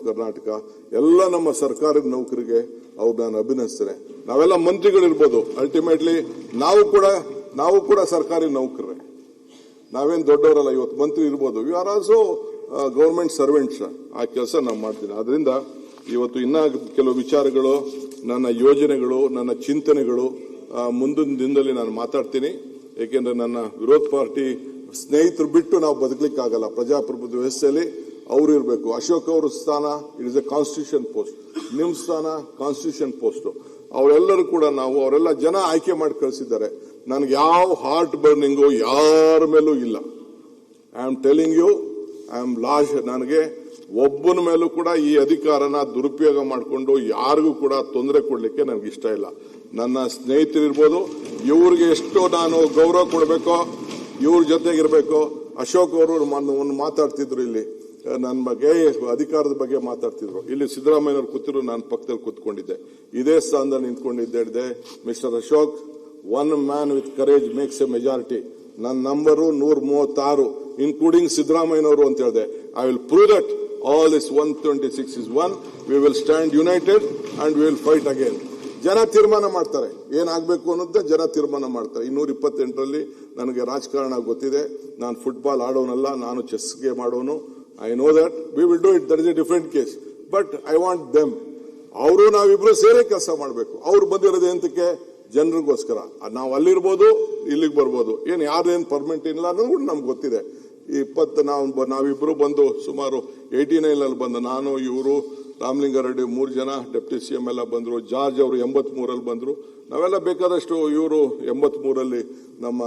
ಕರ್ನಾಟಕ ಎಲ್ಲ ನಮ್ಮ ಸರ್ಕಾರದ ನೌಕರಿಗೆ ಅವ್ರು ನಾನು ಅಭಿನಂದಿಸ್ತೇನೆ. ನಾವೆಲ್ಲ ಮಂತ್ರಿಗಳಿರ್ಬೋದು, ಅಲ್ಟಿಮೇಟ್ಲಿ ನಾವು ಕೂಡ ಸರ್ಕಾರಿ ನೌಕರರೇ. ನಾವೇನು ದೊಡ್ಡವರಲ್ಲ. ಇವತ್ತು ಮಂತ್ರಿ ಇರ್ಬೋದು, you are also government servants. ಆ ಕೆಲಸ ನಾವು ಮಾಡ್ತೀನಿ. ಅದರಿಂದ ಇವತ್ತು ಇನ್ನ ಕೆಲವು ವಿಚಾರಗಳು, ನನ್ನ ಯೋಜನೆಗಳು, ನನ್ನ ಚಿಂತನೆಗಳು ಮುಂದಿನ ದಿನದಲ್ಲಿ ನಾನು ಮಾತಾಡ್ತೀನಿ. ಏಕೆಂದ್ರೆ ನನ್ನ ವಿರೋಧ ಪಾರ್ಟಿ ಸ್ನೇಹಿತರು ಬಿಟ್ಟು ನಾವು ಬದುಕಲಿಕ್ಕಾಗಲ್ಲ. ಪ್ರಜಾಪ್ರಭುತ್ವ ವ್ಯವಸ್ಥೆಯಲ್ಲಿ ಅವರು ಇರಬೇಕು. ಅಶೋಕ್ ಅವರ ಸ್ಥಾನ it is A constitution post, ನಿಮ್ಮ ಸ್ಥಾನ ಕಾನ್ಸ್ಟಿಟ್ಯೂಷನ್ ಪೋಸ್ಟ್. ಅವರೆಲ್ಲರೂ ಕೂಡ ಅವರೆಲ್ಲ ಜನ ಆಯ್ಕೆ ಮಾಡಿ ಕಳಿಸಿದ್ದಾರೆ. ನನಗೆ ಯಾವ ಹಾರ್ಟ್ ಬರ್ನಿಂಗು ಯಾರ ಮೇಲೂ ಇಲ್ಲ. I am telling you, I am lost. ನನಗೆ ಒಬ್ಬನ ಮೇಲೂ ಕೂಡ ಈ ಅಧಿಕಾರನ ದುರುಪಯೋಗ ಮಾಡಿಕೊಂಡು ಯಾರಿಗೂ ಕೂಡ ತೊಂದರೆ ಕೊಡ್ಲಿಕ್ಕೆ ನನಗೆ ಇಷ್ಟ ಇಲ್ಲ. ನನ್ನ ಸ್ನೇಹಿತರಿರ್ಬೋದು, ಇವ್ರಿಗೆ ಎಷ್ಟು ನಾನು ಗೌರವ ಕೊಡಬೇಕೋ ಇವ್ರ ಜೊತೆಗಿರ್ಬೇಕು. ಅಶೋಕ್ ಅವರು ಒಂದು ಮಾತಾಡ್ತಿದ್ರು ಇಲ್ಲಿ ನನ್ನ ಬಗ್ಗೆ, ಅಧಿಕಾರದ ಬಗ್ಗೆ ಮಾತಾಡ್ತಿದ್ರು. ಇಲ್ಲಿ ಸಿದ್ದರಾಮಯ್ಯವ್ರು ಕೂತಿದ್ರು, ನಾನು ಪಕ್ಕದಲ್ಲಿ ಕೂತ್ಕೊಂಡಿದ್ದೆ, ಇದೇ ಸ್ಥಾನದಲ್ಲಿ ನಿಂತ್ಕೊಂಡಿದ್ದೆ. Mister Ashok, one man with courage makes a majority. ನನ್ನ ನಂಬರು 136 ಇನ್ಕ್ಲೂಡಿಂಗ್ ಸಿದ್ದರಾಮಯ್ಯನವರು ಅಂತ ಹೇಳಿದೆ. I will prove that all is 126 is 1. We will stand united and we will fight again. ಜನ ತೀರ್ಮಾನ ಮಾಡ್ತಾರೆ ಏನಾಗಬೇಕು ಅನ್ನೋದೇ ಜನ ತೀರ್ಮಾನ ಮಾಡ್ತಾರೆ. 228ರಲ್ಲಿ ನನಗೆ ರಾಜಕಾರಣ ಗೊತ್ತಿದೆ. ನಾನು ಫುಟ್ಬಾಲ್ ಆಡೋನಲ್ಲ, ನಾನು ಚೆಸ್ ಗೇಮ್ ಆಡೋನು. I know that we will do it. That is a different case. But I want them. ಅವರು ನಾವಿಬ್ರು ಸೇರೇ ಕೆಲಸ ಮಾಡಬೇಕು. ಅವ್ರು ಬಂದಿರೋದು ಎಂತಕ್ಕೆ? ಜನರಿಗೋಸ್ಕರ. ನಾವು ಅಲ್ಲಿರ್ಬೋದು, ಇಲ್ಲಿಗೆ ಬರ್ಬೋದು. ಯಾರೇನು ಪರ್ಮನೆಂಟ್ ಇಲ್ಲ ಅನ್ನೋದು ಕೂಡ ನಮ್ಗೆ ಗೊತ್ತಿದೆ. ನಾವಿಬ್ರು ಬಂದು ಸುಮಾರು 89ನಲ್ಲಿ ಬಂದು, ನಾನು, ಇವರು, ರಾಮಲಿಂಗಾರೆಡ್ಡಿ 3 ಜನ, ಡೆಪ್ಟಿ CM ಎಲ್ಲ ಬಂದ್ರು. ಜಾರ್ಜ್ ಅವರು 83ರಲ್ಲಿ ಬಂದ್ರು. ನಾವೆಲ್ಲ ಬೇಕಾದಷ್ಟು. ಇವರು 83ರಲ್ಲಿ ನಮ್ಮ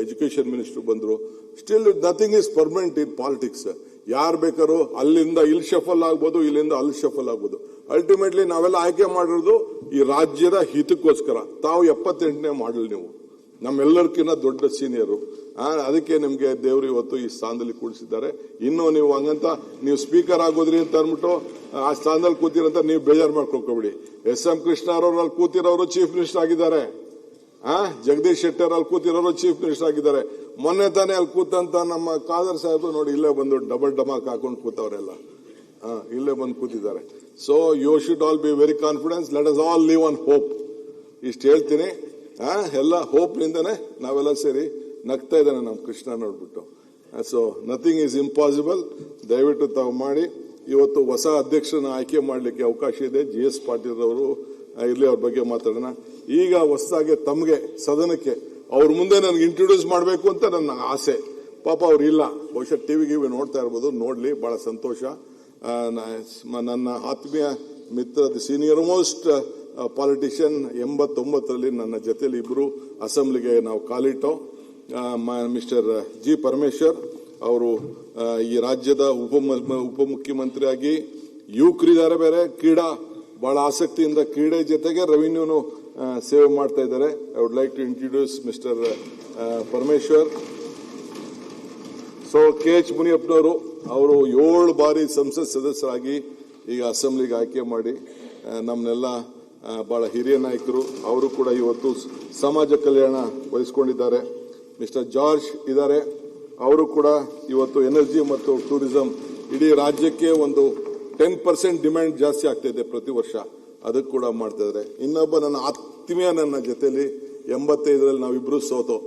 ಎಜುಕೇಶನ್ ಮಿನಿಸ್ಟರ್ ಬಂದ್ರು. Still nothing is permanent in politics. ಯಾರು ಬೇಕಾದ್ರೂ ಅಲ್ಲಿಂದ ಇಲ್ಲಿ ಶಫಲ್ ಆಗ್ಬೋದು, ಇಲ್ಲಿಂದ ಅಲ್ಲಿ ಶಫಲ್ ಆಗ್ಬೋದು. ಅಲ್ಟಿಮೇಟ್ಲಿ ನಾವೆಲ್ಲ ಆಯ್ಕೆ ಮಾಡಿರೋದು ಈ ರಾಜ್ಯದ ಹಿತಕ್ಕೋಸ್ಕರ. ತಾವು 78ನೇ ಮಾಡಲ್, ನೀವು ನಮ್ಮೆಲ್ಲರಿಗಿಂತ ದೊಡ್ಡ ಸೀನಿಯರು. ಅದಕ್ಕೆ ನಿಮ್ಗೆ ದೇವರು ಇವತ್ತು ಈ ಸ್ಥಾನದಲ್ಲಿ ಕೂಡಿಸಿದ್ದಾರೆ. ಇನ್ನು ನೀವು ಹಂಗಂತ ನೀವು ಸ್ಪೀಕರ್ ಆಗೋದ್ರಿ ಅಂತ ಅಂದ್ಬಿಟ್ಟು ಆ ಸ್ಥಾನದಲ್ಲಿ ಕೂತಿರಂತ ನೀವು ಬೇಜಾರು ಮಾಡ್ಕೊಳ್ಕೊಬಿಡಿ. SM ಕೃಷ್ಣ ಅವರು ಅಲ್ಲಿ ಕೂತಿರೋರು ಚೀಫ್ ಮಿನಿಸ್ಟರ್ ಆಗಿದ್ದಾರೆ. ಜಗದೀಶ್ ಶೆಟ್ಟರ್ ಅಲ್ಲಿ ಕೂತಿರೋರು ಚೀಫ್ ಮಿನಿಸ್ಟರ್ ಆಗಿದ್ದಾರೆ. ಮೊನ್ನೆ ತಾನೇ ಅಲ್ಲಿ ಕೂತಂತ ನಮ್ಮ ಖಾದರ್ ಸಾಹೇಬ್ ನೋಡಿ ಇಲ್ಲೇ ಬಂದು ಡಬಲ್ ಡಮಾಕ್ ಹಾಕೊಂಡು ಕೂತವರೆಲ್ಲ ಇಲ್ಲೇ ಬಂದು ಕೂತಿದ್ದಾರೆ. So you should all be very confidence. Let us all live on hope. ಇಷ್ಟು ಹೇಳ್ತೀನಿ. ಎಲ್ಲ ಹೋಪ್ ನಿಂದನೇ ನಾವೆಲ್ಲ ಸೇರಿ ನಗ್ತಾ ಇದ್ದಾನೆ ನಮ್ಮ ಕೃಷ್ಣ ನೋಡ್ಬಿಟ್ಟು. So nothing is impossible. ದಯವಿಟ್ಟು ತಾವು ಮಾಡಿ. ಇವತ್ತು ಹೊಸ ಅಧ್ಯಕ್ಷರನ್ನ ಆಯ್ಕೆ ಮಾಡಲಿಕ್ಕೆ ಅವಕಾಶ ಇದೆ. GS ಪಾಟೀಲ್ ಅವರು ಇರ್ಲಿ, ಅವ್ರ ಬಗ್ಗೆ ಮಾತಾಡೋಣ. ಈಗ ಹೊಸದಾಗಿ ತಮಗೆ ಸದನಕ್ಕೆ ಅವ್ರ ಮುಂದೆ ನನಗೆ ಇಂಟ್ರೊಡ್ಯೂಸ್ ಮಾಡಬೇಕು ಅಂತ ನನ್ನ ಆಸೆ. ಪಾಪ ಅವ್ರು ಇಲ್ಲ, ಬಹುಶಃ ಟಿವಿ ನೋಡ್ತಾ ಇರ್ಬೋದು. ನೋಡ್ಲಿ, ಬಹಳ ಸಂತೋಷ. ನನ್ನ ಆತ್ಮೀಯ ಮಿತ್ರ, ದಿ ಸೀನಿಯರ್ ಮೋಸ್ಟ್ ಪಾಲಿಟಿಷಿಯನ್, 89ರಲ್ಲಿ ನನ್ನ ಜೊತೆಲಿ ಇಬ್ರು ಅಸೆಂಬ್ಲಿಗೆ ನಾವು ಕಾಲಿಟ್ಟೋ. Mister G. ಪರಮೇಶ್ವರ್ ಅವರು ಈ ರಾಜ್ಯದ ಉಪಮುಖ್ಯಮಂತ್ರಿಯಾಗಿ ಯುವಕರಿದ್ದಾರೆ. ಬೇರೆ ಕ್ರೀಡಾ ಬಹಳ ಆಸಕ್ತಿಯಿಂದ ಕ್ರೀಡೆ ಜೊತೆಗೆ ರೆವಿನ್ಯೂನು ಸೇವೆ ಮಾಡ್ತಾ ಇದ್ದಾರೆ. I would like to introduce mister Parameshwar. So KH ಮುನಿಯಪ್ಪನವರು, ಅವರು 7 ಬಾರಿ ಸಂಸತ್ ಸದಸ್ಯರಾಗಿ ಈಗ ಅಸೆಂಬ್ಲಿಗೆ ಆಯ್ಕೆ ಮಾಡಿ ನಮ್ಮನ್ನೆಲ್ಲ ಬಹಳ ಹಿರಿಯ ನಾಯಕರು. ಅವರು ಕೂಡ ಇವತ್ತು ಸಮಾಜ ಕಲ್ಯಾಣ ವಹಿಸಿಕೊಂಡಿದ್ದಾರೆ. ಮಿಸ್ಟರ್ ಜಾರ್ಜ್ ಇದ್ದಾರೆ. ಅವರು ಕೂಡ ಇವತ್ತು ಎನರ್ಜಿ ಮತ್ತು ಟೂರಿಸಂ, ಇಡೀ ರಾಜ್ಯಕ್ಕೆ ಒಂದು 10% ಡಿಮ್ಯಾಂಡ್ ಜಾಸ್ತಿ ಆಗ್ತಾ ಇದೆ ಪ್ರತಿ ವರ್ಷ, ಅದಕ್ಕೆ ಕೂಡ ಮಾಡ್ತಾ ಇದ್ದಾರೆ. ಇನ್ನೊಬ್ಬ ನನ್ನ ಆತ್ಮೀಯ, ನನ್ನ ಜೊತೆಲಿ 85ರಲ್ಲಿ ನಾವಿಬ್ರು ಸೋತೋ.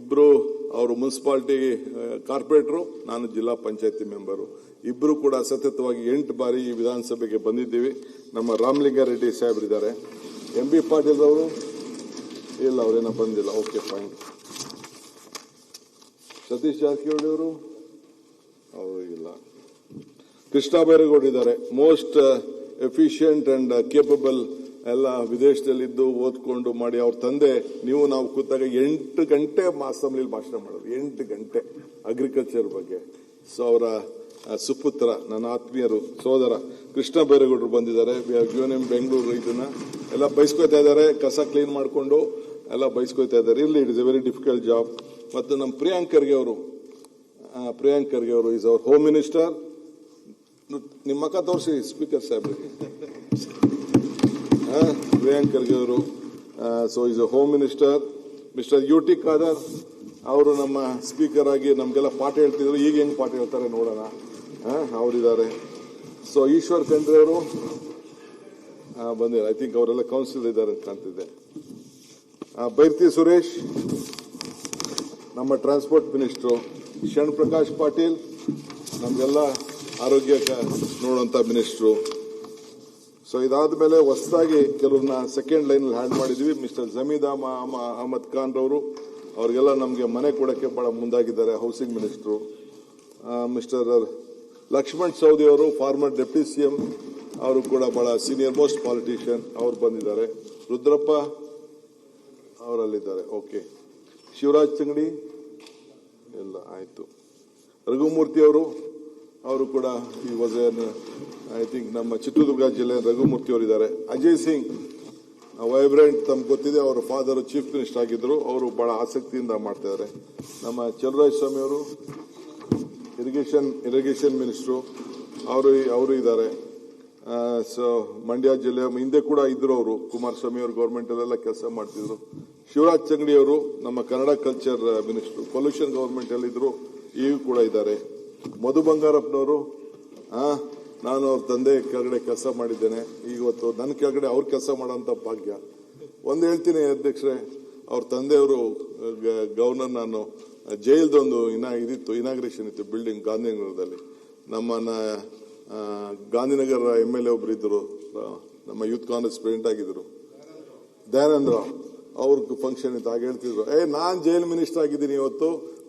ಇಬ್ರು ಅವರು ಮುನ್ಸಿಪಾಲಿಟಿ ಕಾರ್ಪೊರೇಟರು, ನಾನು ಜಿಲ್ಲಾ ಪಂಚಾಯತಿ ಮೆಂಬರು. ಇಬ್ರು ಕೂಡ ಸತತವಾಗಿ 8 ಬಾರಿ ಈ ವಿಧಾನಸಭೆಗೆ ಬಂದಿದ್ದೀವಿ. ನಮ್ಮ ರಾಮಲಿಂಗಾರೆಡ್ಡಿ ಸಾಹೇಬ್ರಿದ್ದಾರೆ. MB ಪಾಟೀಲ್ ಅವರು ಇಲ್ಲ, ಅವರೇನೋ ಬಂದಿಲ್ಲ. Okay, fine. ಸತೀಶ್ ಜಾರಕಿಹೊಳಿ ಅವರು ಇಲ್ಲ. ಕೃಷ್ಣ ಬೈರೇಗೌಡ ಇದ್ದಾರೆ. Most efficient and capable. ಎಲ್ಲ ವಿದೇಶದಲ್ಲಿದ್ದು ಓದ್ಕೊಂಡು ಮಾಡಿ. ಅವ್ರ ತಂದೆ, ನಾವು ಕೂತಾಗ 8 ಗಂಟೆ ಅಸೆಂಬ್ಲಿಲಿ ಭಾಷಣ ಮಾಡೋದು. 8 ಗಂಟೆ ಅಗ್ರಿಕಲ್ಚರ್ ಬಗ್ಗೆ. ಸೊ ಅವರ ಸುಪುತ್ರ, ನನ್ನ ಆತ್ಮೀಯರು, ಸೋದರ ಕೃಷ್ಣ ಬೈರೇಗೌಡರು ಬಂದಿದ್ದಾರೆ. ಬೆಂಗಳೂರು ಇದನ್ನ ಎಲ್ಲ ಬಯಸ್ಕೊತಾ ಇದ್ದಾರೆ. ಕಸ ಕ್ಲೀನ್ ಮಾಡಿಕೊಂಡು ಎಲ್ಲ ಬಯಸ್ಕೊತಾ ಇದ್ದಾರೆ. ಇಲ್ಲಿ it is A very difficult job. ಮತ್ತು ನಮ್ಮ ಪ್ರಿಯಾಂಕ್ ಖರ್ಗೆ ಅವರು ಈಸ್ ಅವರ್ ಹೋಮ್ ಮಿನಿಸ್ಟರ್. ನಿಮ್ಮ ಮಕ್ಕ ತೋರಿಸಿ ಸ್ಪೀಕರ್ ಸಾಹೇಬ್ರಿಗೆ. ಪ್ರಿಯಾಂಕ್ ಖರ್ಗೆ ಅವರು so is a home minister. Mister UT Khader ಅವರು ನಮ್ಮ ಸ್ಪೀಕರ್ ಆಗಿ ನಮಗೆಲ್ಲ ಪಾಠ ಹೇಳ್ತಿದ್ರು. ಈಗ ಹೆಂಗ್ ಪಾಠ ಹೇಳ್ತಾರೆ ನೋಡೋಣ. ಅವರಿದ್ದಾರೆ. ಸೊ ಈಶ್ವರ್ ಖಂಡ್ರೆ ಅವರು ಬಂದಿದ್ದಾರೆ. ಐ ಥಿಂಕ್ ಅವರೆಲ್ಲ ಕೌನ್ಸಿಲ್ ಇದ್ದಾರೆ ಅಂತ ಕಾಣ್ತಿದೆ. ಬೈರ್ತಿ ಸುರೇಶ್ ನಮ್ಮ ಟ್ರಾನ್ಸ್ಪೋರ್ಟ್ ಮಿನಿಸ್ಟ್ರು. ಶರಣ್ ಪ್ರಕಾಶ್ ಪಾಟೀಲ್ ನಮಗೆಲ್ಲ ಆರೋಗ್ಯ ನೋಡುವಂತ ಮಿನಿಸ್ಟ್ರು. ಸೊ ಇದಾದ ಮೇಲೆ ಹೊಸದಾಗಿ ಕೆಲವ್ರನ್ನ ಸೆಕೆಂಡ್ ಲೈನ್ ಹ್ಯಾಡ್ ಮಾಡಿದ್ವಿ. ಮಿಸ್ಟರ್ ಜಮೀದ್ ಅಹಮದ್ ಖಾನ್ ರವರು, ಅವ್ರಿಗೆಲ್ಲ ನಮಗೆ ಮನೆ ಕೊಡಕ್ಕೆ ಬಹಳ ಮುಂದಾಗಿದ್ದಾರೆ, housing minister. Mister Laxman Savadi ಅವರು, ಫಾರ್ಮರ್ ಡೆಪ್ಯೂಟಿ ಸಿಎಂ, ಅವರು ಕೂಡ ಬಹಳ ಸೀನಿಯರ್ ಮೋಸ್ಟ್ ಪಾಲಿಟಿಷಿಯನ್, ಅವ್ರು ಬಂದಿದ್ದಾರೆ. ರುದ್ರಪ್ಪ ಅವರಲ್ಲಿದ್ದಾರೆ. ಓಕೆ. ಶಿವರಾಜ್ ತಂಗಡಿ ಎಲ್ಲ ಆಯ್ತು. ರಘುಮೂರ್ತಿ ಅವರು ಕೂಡ ಈ ವಾಸ್ ಐ ಥಿಂಕ್ ನಮ್ಮ ಚಿತ್ರದುರ್ಗ ಜಿಲ್ಲೆ ರಘುಮೂರ್ತಿ ಅವರು ಇದ್ದಾರೆ. ಅಜಯ್ ಸಿಂಗ್ ವೈಬ್ರೆಂಟ್, ತಮ್ಗೆ ಗೊತ್ತಿದೆ, ಅವರ ಫಾದರ್ ಚೀಫ್ ಮಿನಿಸ್ಟರ್ ಆಗಿದ್ರು, ಅವರು ಬಹಳ ಆಸಕ್ತಿಯಿಂದ ಮಾಡ್ತಾ ಇದ್ದಾರೆ. ನಮ್ಮ ಚಲುವರಾಯ ಸ್ವಾಮಿ ಅವರು ಇರಿಗೇಷನ್ ಮಿನಿಸ್ಟ್ರು, ಅವರು ಇದ್ದಾರೆ. ಸೊ ಮಂಡ್ಯ ಜಿಲ್ಲೆ ಹಿಂದೆ ಕೂಡ ಇದ್ರು ಅವರು, ಕುಮಾರಸ್ವಾಮಿ ಅವರು ಗೌರ್ಮೆಂಟ್ ಅಲ್ಲೆಲ್ಲ ಕೆಲಸ ಮಾಡ್ತಿದ್ರು. ಶಿವರಾಜ್ ತಂಗಡಿ ಅವರು ನಮ್ಮ Kannada culture minister, pollution government ಅಲ್ಲಿ ಇದ್ರು, ಈಗ ಕೂಡ ಇದ್ದಾರೆ. ಮಧು ಬಂಗಾರಪ್ಪನವರು, ನಾನು ಅವ್ರ ತಂದೆ ಕೆಳಗಡೆ ಕೆಲಸ ಮಾಡಿದ್ದೇನೆ, ಇವತ್ತು ನನ್ನ ಕೆಳಗಡೆ ಅವ್ರ ಕೆಲಸ ಮಾಡೋಂಥ ಭಾಗ್ಯ. ಒಂದು ಹೇಳ್ತೀನಿ ಅಧ್ಯಕ್ಷರೇ, ಅವ್ರ ತಂದೆಯವರು ಗವರ್ನರ್, ನಾನು ಜೈಲ್ದೊಂದು ಇದಿತ್ತು, ಇನಾಗ್ರೇಷನ್ ಇತ್ತು ಬಿಲ್ಡಿಂಗ್ ಗಾಂಧಿನಗರದಲ್ಲಿ. ನಮ್ಮನ್ನ ಗಾಂಧಿನಗರ MLA ಒಬ್ರು ಇದ್ರು, ನಮ್ಮ ಯೂತ್ ಕಾಂಗ್ರೆಸ್ ಪ್ರೆಸಿಡೆಂಟ್ ಆಗಿದ್ರು, ದಯಾನಂದ್ರ, ಅವ್ರ ಫಂಕ್ಷನ್ ಇತ್ತು. ಆಗ ಹೇಳ್ತಿದ್ರು, ನಾನ್ ಜೈಲ್ ಮಿನಿಸ್ಟರ್ ಆಗಿದ್ದೀನಿ ಇವತ್ತು,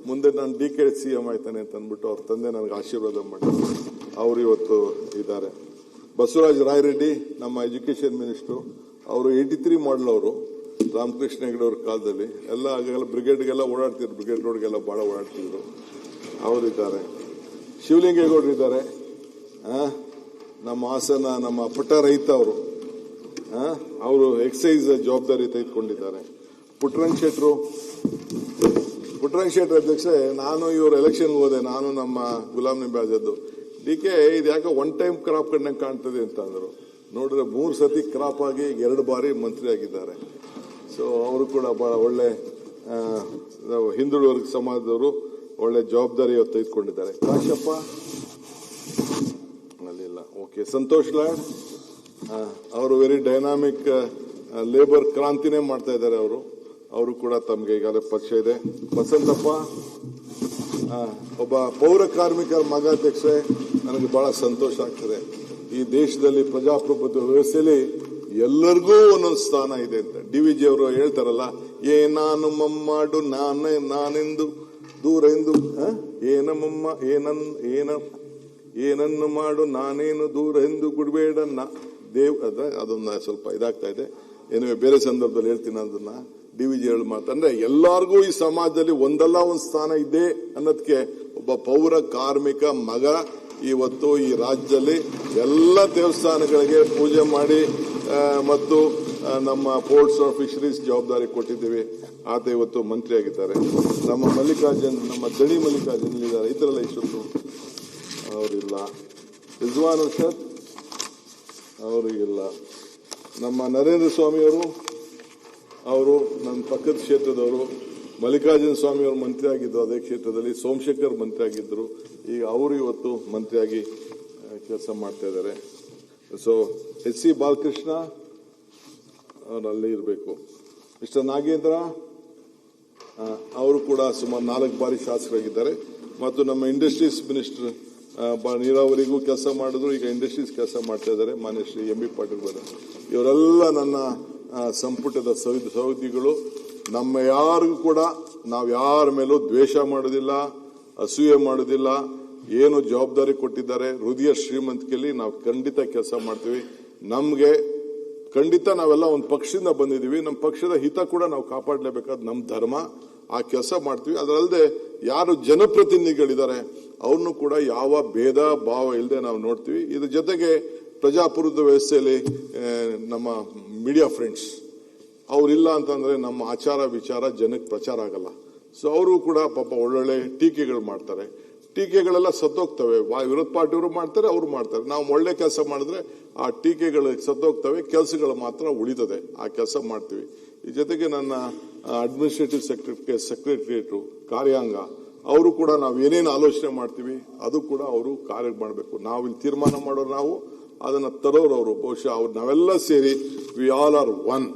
ಮುಂದೆ ನಾನು DK CM ಆಯ್ತಾನೆ ಅಂತ ಅಂದ್ಬಿಟ್ಟು ಅವ್ರ ತಂದೆ ನನಗೆ ಆಶೀರ್ವಾದ ಮಾಡಿದ್ರು. ಅವರು ಇವತ್ತು ಇದ್ದಾರೆ. ಬಸವರಾಜ ರಾಯರೆಡ್ಡಿ ನಮ್ಮ ಎಜುಕೇಶನ್ ಮಿನಿಸ್ಟ್ರು, ಅವರು 83 ಮಾಡಲ್, ಅವರು ರಾಮಕೃಷ್ಣ ಹೆಗಡೆ ಅವ್ರ ಕಾಲದಲ್ಲಿ ಎಲ್ಲ ಆಗೆಲ್ಲ ಬ್ರಿಗೇಡ್ಗೆಲ್ಲ ಓಡಾಡ್ತಿದ್ರು, ಬ್ರಿಗೇಡ್ ರೋಡ್ಗೆಲ್ಲ ಬಹಳ ಓಡಾಡ್ತಿದ್ರು, ಅವರಿದ್ದಾರೆ. ಶಿವಲಿಂಗೇಗೌಡರು ಇದ್ದಾರೆ. ನಮ್ಮ ಹಾಸನ ನಮ್ಮ ಪುಟ್ಟ ರೈತ ಅವರು ಎಕ್ಸೈಸ್ ಜವಾಬ್ದಾರಿ ತೆಗೆದುಕೊಂಡಿದ್ದಾರೆ. ಪುಟ್ಟರಂಗ್ ಶೆಟ್ರು ಅಧ್ಯಕ್ಷರೇ, ನಾನು ಇವರು ಎಲೆಕ್ಷನ್ ಹೋದೆ, ನಾನು ನಮ್ಮ ಗುಲಾಂ ನಬಿ ಆಜಾದ್. DK ಇದು ಯಾಕೆ ಒನ್ ಟೈಮ್ ಕ್ರಾಪ್ ಕಂಡಂಗೆ ಕಾಣ್ತದೆ ಅಂತ ಅಂದರು. ನೋಡಿದ್ರೆ 3 ಸತಿ ಕ್ರಾಪ್ ಆಗಿ 2 ಬಾರಿ ಮಂತ್ರಿ ಆಗಿದ್ದಾರೆ. ಸೊ ಅವರು ಕೂಡ ಬಹಳ ಒಳ್ಳೆ ಹಿಂದುಳಿದ ವರ್ಗ ಸಮಾಜದವರು, ಒಳ್ಳೆ ಜವಾಬ್ದಾರಿ ತೆಗೆದುಕೊಂಡಿದ್ದಾರೆ. ಕಾಶಪ್ಪ ಅಲ್ಲಿಲ್ಲ. ಓಕೆ. ಸಂತೋಷ್ ಲಾಡ್ ಅವರು ವೆರಿ ಡೈನಾಮಿಕ್ ಲೇಬರ್ ಕ್ರಾಂತಿನೇ ಮಾಡ್ತಾ ಇದ್ದಾರೆ. ಅವರು ಕೂಡ ತಮಗೆ ಈಗಾಗಲೇ ಪಕ್ಷ ಇದೆ. ಬಸಂತಪ್ಪ ಒಬ್ಬ ಪೌರ ಕಾರ್ಮಿಕರ ಮಗ ಅಧ್ಯಕ್ಷರೇ, ನನಗೆ ಬಹಳ ಸಂತೋಷ ಆಗ್ತದೆ. ಈ ದೇಶದಲ್ಲಿ ಪ್ರಜಾಪ್ರಭುತ್ವ ವ್ಯವಸ್ಥೆಯಲ್ಲಿ ಎಲ್ಲರಿಗೂ ಒಂದೊಂದು ಸ್ಥಾನ ಇದೆ ಅಂತ DVG ಅವರು ಹೇಳ್ತಾರಲ್ಲ, ನಾನು ಮಮ್ಮಾಡು ನಾನೆಂದು ದೂರ ಎಂದು, ಏನಮ್ಮಮ್ಮ ಏನನ್ನು ಮಾಡು ನಾನೇನು ದೂರ ಎಂದು ಗುಡ್ಬೇಡ ಅದನ್ನ ಸ್ವಲ್ಪ ಇದಾಗ್ತಾ ಇದೆ. ಏನೇ ಬೇರೆ ಸಂದರ್ಭದಲ್ಲಿ ಹೇಳ್ತೀನಿ ಅದನ್ನ. DVG ಹೇಳಿ ಮಾತಂದ್ರೆ ಎಲ್ಲಾರ್ಗೂ ಈ ಸಮಾಜದಲ್ಲಿ ಒಂದಲ್ಲ ಒಂದು ಸ್ಥಾನ ಇದೆ ಅನ್ನೋದಕ್ಕೆ ಒಬ್ಬ ಪೌರ ಕಾರ್ಮಿಕ ಮಗ ಇವತ್ತು ಈ ರಾಜ್ಯದಲ್ಲಿ ಎಲ್ಲ ದೇವಸ್ಥಾನಗಳಿಗೆ ಪೂಜೆ ಮಾಡಿ ಮತ್ತು ನಮ್ಮ ಪೋರ್ಟ್ಸ್ ಆಫ್ ಫಿಶರೀಸ್ ಜವಾಬ್ದಾರಿ ಕೊಟ್ಟಿದ್ದೀವಿ. ಆತ ಇವತ್ತು ಮಂತ್ರಿ ಆಗಿದ್ದಾರೆ. ನಮ್ಮ ಮಲ್ಲಿಕಾರ್ಜುನ್, ನಮ್ಮ ದಣಿ ಮಲ್ಲಿಕಾರ್ಜುನ್ ಇದ್ದಾರೆ. ಇತರಲ್ಲ ಇಷ್ಟು ಅವರಿಲ್ಲ. ರಿಜ್ವಾನ್ ಅರ್ಷದ್ ಅವರು ಇಲ್ಲ. ನಮ್ಮ ನರೇಂದ್ರ ಸ್ವಾಮಿಯವರು, ಅವರು ನನ್ನ ಪಕ್ಕದ ಕ್ಷೇತ್ರದವರು. ಮಲ್ಲಿಕಾರ್ಜುನ ಸ್ವಾಮಿ ಅವರು ಮಂತ್ರಿ ಆಗಿದ್ರು ಅದೇ ಕ್ಷೇತ್ರದಲ್ಲಿ. ಸೋಮಶೇಖರ್ ಮಂತ್ರಿ ಆಗಿದ್ರು. ಈಗ ಅವರು ಇವತ್ತು ಮಂತ್ರಿಯಾಗಿ ಕೆಲಸ ಮಾಡ್ತಾ ಇದ್ದಾರೆ. ಸೊ HC ಬಾಲಕೃಷ್ಣ ಅವರು ಅಲ್ಲಿ ಇರಬೇಕು. ಮಿಸ್ಟರ್ ನಾಗೇಂದ್ರ ಅವರು ಕೂಡ ಸುಮಾರು 4 ಬಾರಿ ಶಾಸಕರಾಗಿದ್ದಾರೆ. ಮತ್ತು ನಮ್ಮ ಇಂಡಸ್ಟ್ರೀಸ್ ಮಿನಿಸ್ಟರ್ ನೀರಾವರಿಗೂ ಕೆಲಸ ಮಾಡಿದ್ರು, ಈಗ ಇಂಡಸ್ಟ್ರೀಸ್ ಕೆಲಸ ಮಾಡ್ತಾ ಇದ್ದಾರೆ, ಮಾನ್ಯ ಶ್ರೀ MB ಪಾಟೀಲ್ ಬರ. ಇವರೆಲ್ಲ ನನ್ನ ಸಂಪುಟದ ಸಹೋದ್ಯೋಗಿಗಳು. ನಮ್ಮ ಯಾರಿಗೂ ಕೂಡ ನಾವು ಯಾರ ಮೇಲೂ ದ್ವೇಷ ಮಾಡೋದಿಲ್ಲ, ಅಸೂಯೆ ಮಾಡೋದಿಲ್ಲ. ಏನು ಜವಾಬ್ದಾರಿ ಕೊಟ್ಟಿದ್ದಾರೆ ಹೃದಯ ಶ್ರೀಮಂತಿಕೆಯಲ್ಲಿ ನಾವು ಖಂಡಿತ ಕೆಲಸ ಮಾಡ್ತೀವಿ. ನಮ್ಗೆ ಖಂಡಿತ ನಾವೆಲ್ಲ ಒಂದು ಪಕ್ಷದಿಂದ ಬಂದಿದ್ದೀವಿ, ನಮ್ಮ ಪಕ್ಷದ ಹಿತ ಕೂಡ ನಾವು ಕಾಪಾಡಲೇಬೇಕಾದ ನಮ್ಮ ಧರ್ಮ. ಆ ಕೆಲಸ ಮಾಡ್ತೀವಿ. ಅದರಲ್ಲದೆ ಯಾರು ಜನಪ್ರತಿನಿಧಿಗಳಿದ್ದಾರೆ ಅವ್ರನ್ನು ಕೂಡ ಯಾವ ಭೇದ ಭಾವ ಇಲ್ಲದೆ ನಾವು ನೋಡ್ತೀವಿ. ಇದ್ರ ಜೊತೆಗೆ ಪ್ರಜಾಪ್ರಭುತ್ವ ವ್ಯವಸ್ಥೆಯಲ್ಲಿ ನಮ್ಮ ಮೀಡಿಯಾ ಫ್ರೆಂಡ್ಸ್ ಅವರಿಲ್ಲ ಅಂತಂದ್ರೆ ನಮ್ಮ ಆಚಾರ ವಿಚಾರ ಜನಕ್ಕೆ ಪ್ರಚಾರ ಆಗಲ್ಲ. ಸೊ ಅವರು ಕೂಡ ಪಾಪ ಒಳ್ಳೊಳ್ಳೆ ಟೀಕೆಗಳು ಮಾಡ್ತಾರೆ. ಟೀಕೆಗಳೆಲ್ಲ ಸತ್ತೋಗ್ತವೆ. ವಿರೋಧ ಪಾರ್ಟಿಯವರು ಮಾಡ್ತಾರೆ, ಅವರು ಮಾಡ್ತಾರೆ. ನಾವು ಒಳ್ಳೆ ಕೆಲಸ ಮಾಡಿದ್ರೆ ಆ ಟೀಕೆಗಳು ಸತ್ತೋಗ್ತವೆ, ಕೆಲಸಗಳು ಮಾತ್ರ ಉಳಿತದೆ. ಆ ಕೆಲಸ ಮಾಡ್ತೀವಿ. ಈ ಜೊತೆಗೆ ನನ್ನ ಅಡ್ಮಿನಿಸ್ಟ್ರೇಟಿವ್ ಸೆಕ್ರೆಟರಿಯೇಟು, ಕಾರ್ಯಾಂಗ ಅವರು ಕೂಡ ನಾವು ಏನೇನು ಆಲೋಚನೆ ಮಾಡ್ತೀವಿ ಅದು ಕೂಡ ಅವರು ಕಾರ್ಯ ಮಾಡಬೇಕು. ನಾವು ಇಲ್ಲಿ ತೀರ್ಮಾನ ಮಾಡೋರು, ನಾವು ಅದನ್ನ ತರೋರು ಅವರು. ಬಹುಶಃ ಅವ್ರು ನಾವೆಲ್ಲ ಸೇರಿ V all R one.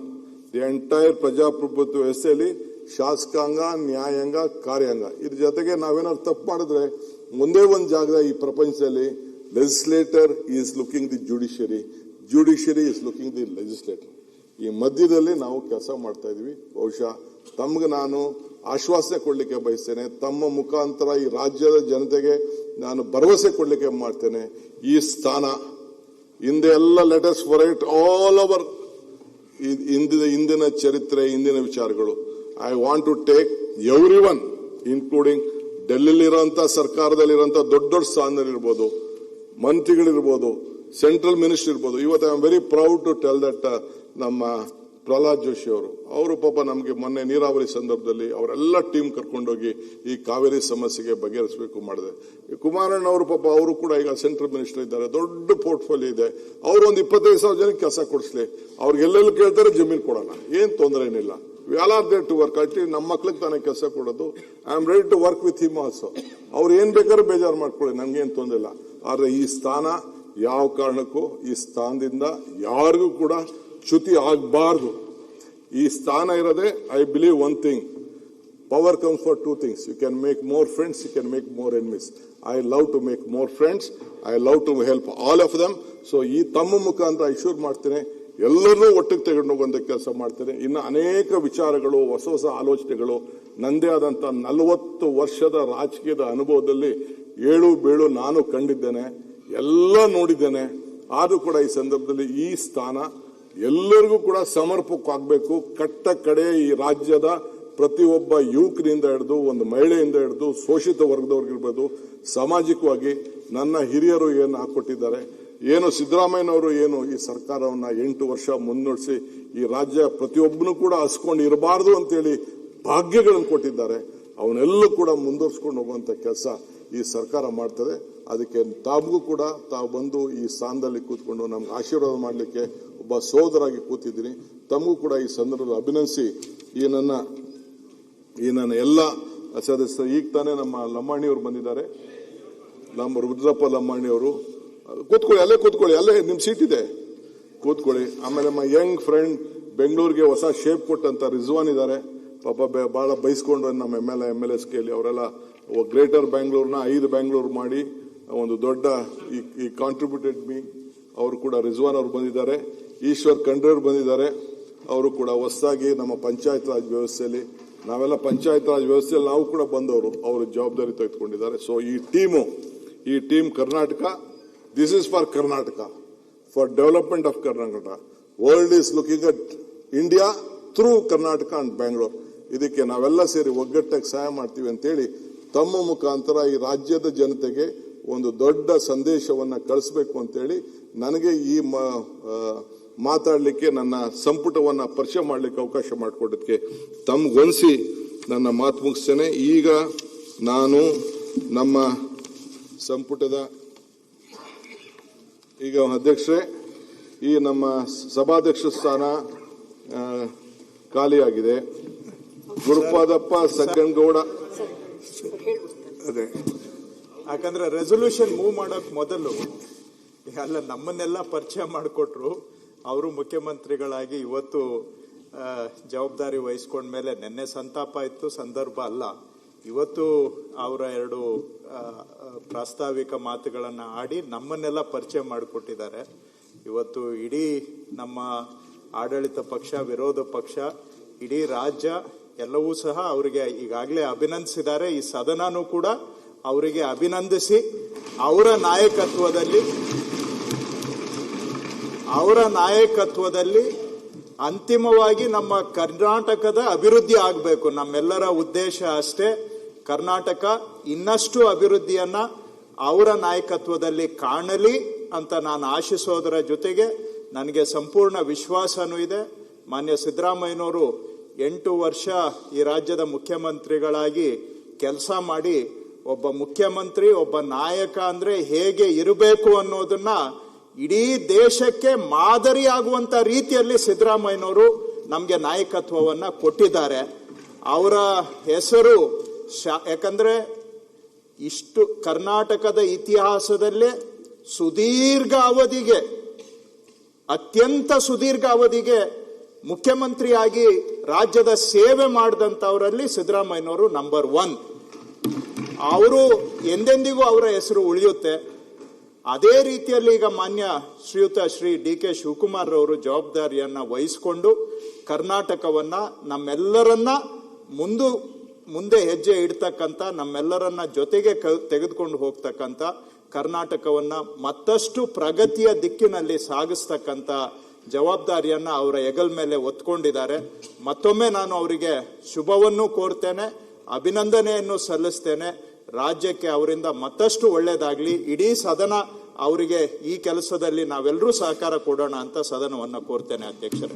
The entire ಪ್ರಜಾಪ್ರಭುತ್ವ ವ್ಯವಸ್ಥೆಯಲ್ಲಿ ಶಾಸಕಾಂಗ, ನ್ಯಾಯಾಂಗ, ಕಾರ್ಯಾಂಗ, ಇದ್ರ ಜೊತೆಗೆ ನಾವೇನಾದ್ರು ತಪ್ಪು ಮಾಡಿದ್ರೆ ಒಂದೇ ಒಂದು ಜಾಗದ ಈ ಪ್ರಪಂಚದಲ್ಲಿ legislator is looking the judiciary, judiciary is looking the legislator. ಈ ಮಧ್ಯದಲ್ಲಿ ನಾವು ಕೆಲಸ ಮಾಡ್ತಾ ಇದೀವಿ. ಬಹುಶಃ ತಮ್ಗೆ ನಾನು ಆಶ್ವಾಸನೆ ಕೊಡ್ಲಿಕ್ಕೆ ಬಯಸ್ತೇನೆ. ತಮ್ಮ ಮುಖಾಂತರ ಈ ರಾಜ್ಯದ ಜನತೆಗೆ ನಾನು ಭರವಸೆ ಕೊಡ್ಲಿಕ್ಕೆ ಮಾಡ್ತೇನೆ. ಈ ಸ್ಥಾನ ಹಿಂದೆ ಎಲ್ಲ letters for it all over ಇಂದಿನ ಚರಿತ್ರೆ, ಇಂದಿನ ವಿಚಾರಗಳು. I want to take everyone including ಡೆಲ್ಲಿಲಿರುವಂತಹ ಸರ್ಕಾರದಲ್ಲಿರುವಂತಹ ದೊಡ್ಡ ದೊಡ್ಡ ಸ್ಥಾನದಲ್ಲಿರ್ಬೋದು, ಮಂತ್ರಿಗಳಿರ್ಬೋದು, ಸೆಂಟ್ರಲ್ ಮಿನಿಸ್ಟರ್ ಇರ್ಬೋದು. ಇವತ್ತು I am very proud to tell that ನಮ್ಮ ಪ್ರಹ್ಲಾದ್ ಜೋಶಿ ಅವರು ಪಾಪ ನಮಗೆ ಮೊನ್ನೆ ನೀರಾವರಿ ಸಂದರ್ಭದಲ್ಲಿ ಅವರೆಲ್ಲ ಟೀಮ್ ಕರ್ಕೊಂಡೋಗಿ ಈ ಕಾವೇರಿ ಸಮಸ್ಯೆಗೆ ಬಗೆಹರಿಸಬೇಕು ಮಾಡಿದೆ. ಕುಮಾರಣ್ಣ ಅವರು ಪಾಪ ಅವರು ಕೂಡ ಈಗ ಸೆಂಟ್ರಲ್ ಮಿನಿಸ್ಟರ್ ಇದ್ದಾರೆ, ದೊಡ್ಡ ಪೋರ್ಟ್ಫೋಲಿಯೋ ಇದೆ. ಅವರು ಒಂದು 25,000 ಜನಕ್ಕೆ ಕೆಲಸ ಕೊಡಿಸ್ಲಿ, ಅವ್ರಿಗೆಲ್ಲೆಲ್ಲ ಕೇಳ್ತಾರೆ ಜಮೀನು ಕೊಡೋಣ, ಏನ್ ತೊಂದರೆ ಏನಿಲ್ಲ. We all are there to work. ಅಟ್ಲಿ ನಮ್ಮ ಮಕ್ಳಿಗೆ ತಾನೇ ಕೆಲಸ ಕೊಡೋದು. I am ready to work with him also. ಅವ್ರು ಏನ್ ಬೇಕಾದ್ರೂ ಬೇಜಾರು ಮಾಡ್ಕೊಳ್ಳಿ, ನಮ್ಗೇನ್ ತೊಂದರೆ ಇಲ್ಲ. ಆದ್ರೆ ಈ ಸ್ಥಾನ ಯಾವ ಕಾರಣಕ್ಕೂ ಈ ಸ್ಥಾನದಿಂದ ಯಾರಿಗೂ ಕೂಡ ಚ್ಯುತಿ ಆಗಬಾರ್ದು. ಈ ಸ್ಥಾನ ಇರೋದೇ, I believe one thing, power comes for two things. You can make more friends, you can make more enemies. I love to make more friends, I love to help all of them. So ಈ ತಮ್ಮ ಮುಖಾಂತರ ಐಶ್ಯೂರ್ ಮಾಡ್ತೇನೆ, ಎಲ್ಲರನ್ನೂ ಒಟ್ಟಿಗೆ ತೆಗೆದು ಹೋಗುವಂತ ಕೆಲಸ ಮಾಡ್ತೇನೆ. ಇನ್ನು ಅನೇಕ ವಿಚಾರಗಳು, ಹೊಸ ಹೊಸ ಆಲೋಚನೆಗಳು, ನಂದೇ ಆದಂತ 40 ವರ್ಷದ ರಾಜಕೀಯದ ಅನುಭವದಲ್ಲಿ ಏಳು ಬೀಳು ನಾನು ಕಂಡಿದ್ದೇನೆ, ಎಲ್ಲ ನೋಡಿದ್ದೇನೆ. ಆದ್ರೂ ಕೂಡ ಈ ಸಂದರ್ಭದಲ್ಲಿ ಈ ಸ್ಥಾನ ಎಲ್ಲರಿಗೂ ಕೂಡ ಸಮರ್ಪಕವಾಗಬೇಕು. ಕಟ್ಟ ಕಡೆ ಈ ರಾಜ್ಯದ ಪ್ರತಿಯೊಬ್ಬ ಯುವಕರಿಂದ ಹಿಡಿದು, ಒಂದು ಮಹಿಳೆಯಿಂದ ಹಿಡಿದು, ಶೋಷಿತ ವರ್ಗದವ್ರಿಗಿರ್ಬೋದು, ಸಾಮಾಜಿಕವಾಗಿ ನನ್ನ ಹಿರಿಯರು ಏನು ಹಾಕೊಟ್ಟಿದ್ದಾರೆ, ಏನು ಸಿದ್ದರಾಮಯ್ಯನವರು ಏನು ಈ ಸರ್ಕಾರವನ್ನ 8 ವರ್ಷ ಮುನ್ನಡೆಸಿ ಈ ರಾಜ್ಯ ಪ್ರತಿಯೊಬ್ಬನು ಕೂಡ ಹಸ್ಕೊಂಡು ಇರಬಾರದು ಅಂತೇಳಿ ಭಾಗ್ಯಗಳನ್ನು ಕೊಟ್ಟಿದ್ದಾರೆ, ಅವನ್ನೆಲ್ಲೂ ಕೂಡ ಮುಂದುವರ್ಸ್ಕೊಂಡು ಹೋಗುವಂತ ಕೆಲಸ ಈ ಸರ್ಕಾರ ಮಾಡ್ತದೆ. ಅದಕ್ಕೆ ತಾವು ಕೂಡ ತಾವು ಬಂದು ಈ ಸ್ಥಾನದಲ್ಲಿ ಕೂತ್ಕೊಂಡು ನಮ್ಗೆ ಆಶೀರ್ವಾದ ಮಾಡಲಿಕ್ಕೆ ಒಬ್ಬ ಸೋದರಾಗಿ ಕೂತಿದ್ದೀನಿ. ತಮಗೂ ಕೂಡ ಈ ಸಂದರ್ಭದಲ್ಲಿ ಅಭಿನಂದಿಸಿ ಈ ನನ್ನ ಎಲ್ಲ ಸದಸ್ಯರು, ಈಗ ತಾನೇ ನಮ್ಮ ಲಮ್ಮಾಣಿಯವರು ಬಂದಿದ್ದಾರೆ, ನಮ್ಮ ರುದ್ರಪ್ಪ ಲಮ್ಮಾಣಿಯವರು. ಕೂತ್ಕೊಳ್ಳಿ, ಅಲ್ಲೇ ಕೂತ್ಕೊಳ್ಳಿ, ಅಲ್ಲೇ ನಿಮ್ ಸೀಟ್ ಇದೆ, ಕೂತ್ಕೊಳ್ಳಿ. ಆಮೇಲೆ ನಮ್ಮ ಯಂಗ್ ಫ್ರೆಂಡ್ ಬೆಂಗಳೂರಿಗೆ ಹೊಸ ಶೇಪ್ ಕೊಟ್ಟಂತ ರಿಜ್ವಾನ್ ಇದ್ದಾರೆ, ಪಾಪ ಬಹಳ ಬಯಸ್ಕೊಂಡು ನಮ್ಮ MLA ಸ್ಕೇಲಿ ಅವರೆಲ್ಲ ಗ್ರೇಟರ್ ಬ್ಯಾಂಗ್ಳೂರ್ನ 5 ಬ್ಯಾಂಗ್ಳೂರ್ ಮಾಡಿ ಒಂದು ದೊಡ್ಡ ಈ ಕಾಂಟ್ರಿಬ್ಯೂಟೆಡ್ ಮೀ. ಅವರು ಕೂಡ ರಿಜ್ವಾನ್ ಅವರು ಬಂದಿದ್ದಾರೆ, ಈಶ್ವರ್ ಖಂಡ್ರೆ ಬಂದಿದ್ದಾರೆ. ಅವರು ಕೂಡ ಹೊಸದಾಗಿ ನಮ್ಮ ಪಂಚಾಯತ್ ರಾಜ್ ವ್ಯವಸ್ಥೆಯಲ್ಲಿ, ನಾವೆಲ್ಲ ಪಂಚಾಯತ್ ರಾಜ್ ವ್ಯವಸ್ಥೆಯಲ್ಲಿ ನಾವು ಕೂಡ ಬಂದವರು, ಅವರು ಜವಾಬ್ದಾರಿ ತೆಗೆದುಕೊಂಡಿದ್ದಾರೆ. ಸೊ ಈ team Karnataka, this is for Karnataka, for development of Karnataka. World is looking at India through Karnataka and Bangalore. ಇದಕ್ಕೆ ನಾವೆಲ್ಲ ಸೇರಿ ಒಗ್ಗಟ್ಟಾಗಿ ಸಹಾಯ ಮಾಡ್ತೀವಿ ಅಂತೇಳಿ ತಮ್ಮ ಮುಖಾಂತರ ಈ ರಾಜ್ಯದ ಜನತೆಗೆ ಒಂದು ದೊಡ್ಡ ಸಂದೇಶವನ್ನ ಕಳಿಸಬೇಕು ಅಂತೇಳಿ ನನಗೆ ಈ ಮಾತಾಡಲಿಕ್ಕೆ, ನನ್ನ ಸಂಪುಟವನ್ನ ಪರಿಚಯ ಮಾಡಲಿಕ್ಕೆ ಅವಕಾಶ ಮಾಡಿಕೊಡೋದಕ್ಕೆ ತಮ್ಗೊಂದಿಸಿ ನನ್ನ ಮಾತು ಮುಗಿಸ್ತೇನೆ. ಈಗ ನಾನು ನಮ್ಮ ಸಂಪುಟದ ಈಗ ಅಧ್ಯಕ್ಷರೇ, ಈ ನಮ್ಮ ಸಭಾಧ್ಯಕ್ಷ ಸ್ಥಾನ ಖಾಲಿಯಾಗಿದೆ. ಗುರುಪಾದಪ್ಪ ಸಗ್ಗನಗೌಡ, ಅದೇ ಯಾಕಂದ್ರೆ ರೆಸೊಲ್ಯೂಷನ್ ಮೂವ್ ಮಾಡಕ್ ಮೊದಲು ಅಲ್ಲ ನಮ್ಮನ್ನೆಲ್ಲ ಪರಿಚಯ ಮಾಡಿಕೊಟ್ರು. ಅವರು ಮುಖ್ಯಮಂತ್ರಿಗಳಾಗಿ ಇವತ್ತು ಜವಾಬ್ದಾರಿ ವಹಿಸ್ಕೊಂಡ್ಮೇಲೆ ನಿನ್ನೆ ಸಂತಾಪ ಇತ್ತು, ಸಂದರ್ಭ ಅಲ್ಲ. ಇವತ್ತು ಅವರ 2 ಪ್ರಾಸ್ತಾವಿಕ ಮಾತುಗಳನ್ನ ಆಡಿ ನಮ್ಮನ್ನೆಲ್ಲ ಪರಿಚಯ ಮಾಡಿಕೊಟ್ಟಿದ್ದಾರೆ. ಇವತ್ತು ಇಡೀ ನಮ್ಮ ಆಡಳಿತ ಪಕ್ಷ, ವಿರೋಧ ಪಕ್ಷ, ಇಡೀ ರಾಜ್ಯ ಎಲ್ಲವೂ ಸಹ ಅವರಿಗೆ ಈಗಾಗಲೇ ಅಭಿನಂದಿಸಿದ್ದಾರೆ. ಈ ಸದನನೂ ಕೂಡ ಅವರಿಗೆ ಅಭಿನಂದಿಸಿ ಅವರ ನಾಯಕತ್ವದಲ್ಲಿ ಅಂತಿಮವಾಗಿ ನಮ್ಮ ಕರ್ನಾಟಕದ ಅಭಿವೃದ್ಧಿ ಆಗಬೇಕು. ನಮ್ಮೆಲ್ಲರ ಉದ್ದೇಶ ಅಷ್ಟೇ. ಕರ್ನಾಟಕ ಇನ್ನಷ್ಟು ಅಭಿವೃದ್ಧಿಯನ್ನ ಅವರ ನಾಯಕತ್ವದಲ್ಲಿ ಕಾಣಲಿ ಅಂತ ನಾನು ಆಶಿಸೋದರ ಜೊತೆಗೆ ನನಗೆ ಸಂಪೂರ್ಣ ವಿಶ್ವಾಸನೂ ಇದೆ. ಮಾನ್ಯ ಸಿದ್ದರಾಮಯ್ಯನವರು 8 ವರ್ಷ ಈ ರಾಜ್ಯದ ಮುಖ್ಯಮಂತ್ರಿಗಳಾಗಿ ಕೆಲಸ ಮಾಡಿ, ಒಬ್ಬ ಮುಖ್ಯಮಂತ್ರಿ, ಒಬ್ಬ ನಾಯಕ ಅಂದ್ರೆ ಹೇಗೆ ಇರಬೇಕು ಅನ್ನೋದನ್ನ ಇಡೀ ದೇಶಕ್ಕೆ ಮಾದರಿಯಾಗುವಂತ ರೀತಿಯಲ್ಲಿ ಸಿದ್ದರಾಮಯ್ಯನವರು ನಮ್ಗೆ ನಾಯಕತ್ವವನ್ನ ಕೊಟ್ಟಿದ್ದಾರೆ. ಅವರ ಹೆಸರು ಯಾಕಂದ್ರೆ ಇಷ್ಟು ಕರ್ನಾಟಕದ ಇತಿಹಾಸದಲ್ಲೇ ಸುದೀರ್ಘ ಅವಧಿಗೆ, ಅತ್ಯಂತ ಸುದೀರ್ಘ ಅವಧಿಗೆ ಮುಖ್ಯಮಂತ್ರಿಯಾಗಿ ರಾಜ್ಯದ ಸೇವೆ ಮಾಡಿದಂಥವರಲ್ಲಿ ಸಿದ್ದರಾಮಯ್ಯನವರು ನಂಬರ್ 1. ಅವರು ಎಂದೆಂದಿಗೂ ಅವರ ಹೆಸರು ಉಳಿಯುತ್ತೆ. ಅದೇ ರೀತಿಯಲ್ಲಿ ಈಗ ಮಾನ್ಯ ಶ್ರೀಯುತ ಶ್ರೀ DK ಶಿವಕುಮಾರ್ ಅವರು ಜವಾಬ್ದಾರಿಯನ್ನ ವಹಿಸಿಕೊಂಡು ಕರ್ನಾಟಕವನ್ನ ನಮ್ಮೆಲ್ಲರನ್ನ ಮುಂದೆ ಹೆಜ್ಜೆ ಇಡ್ತಕ್ಕಂಥ, ನಮ್ಮೆಲ್ಲರನ್ನ ಜೊತೆಗೆ ತೆಗೆದುಕೊಂಡು ಹೋಗ್ತಕ್ಕಂಥ, ಕರ್ನಾಟಕವನ್ನ ಮತ್ತಷ್ಟು ಪ್ರಗತಿಯ ದಿಕ್ಕಿನಲ್ಲಿ ಸಾಗಿಸ್ತಕ್ಕಂಥ ಜವಾಬ್ದಾರಿಯನ್ನ ಅವರ ಹೆಗಲ ಮೇಲೆ ಹೊತ್ಕೊಂಡಿದ್ದಾರೆ. ಮತ್ತೊಮ್ಮೆ ನಾನು ಅವರಿಗೆ ಶುಭವನ್ನು ಕೋರ್ತೇನೆ, ಅಭಿನಂದನೆಯನ್ನು ಸಲ್ಲಿಸ್ತೇನೆ. ರಾಜ್ಯಕ್ಕೆ ಅವರಿಂದ ಮತ್ತಷ್ಟು ಒಳ್ಳೆಯದಾಗಲಿ. ಇಡೀ ಸದನ ಅವರಿಗೆ ಈ ಕೆಲಸದಲ್ಲಿ ನಾವೆಲ್ಲರೂ ಸಹಕಾರ ಕೊಡೋಣ ಅಂತ ಸದನವನ್ನು ಕೋರ್ತೇನೆ ಅಧ್ಯಕ್ಷರೇ.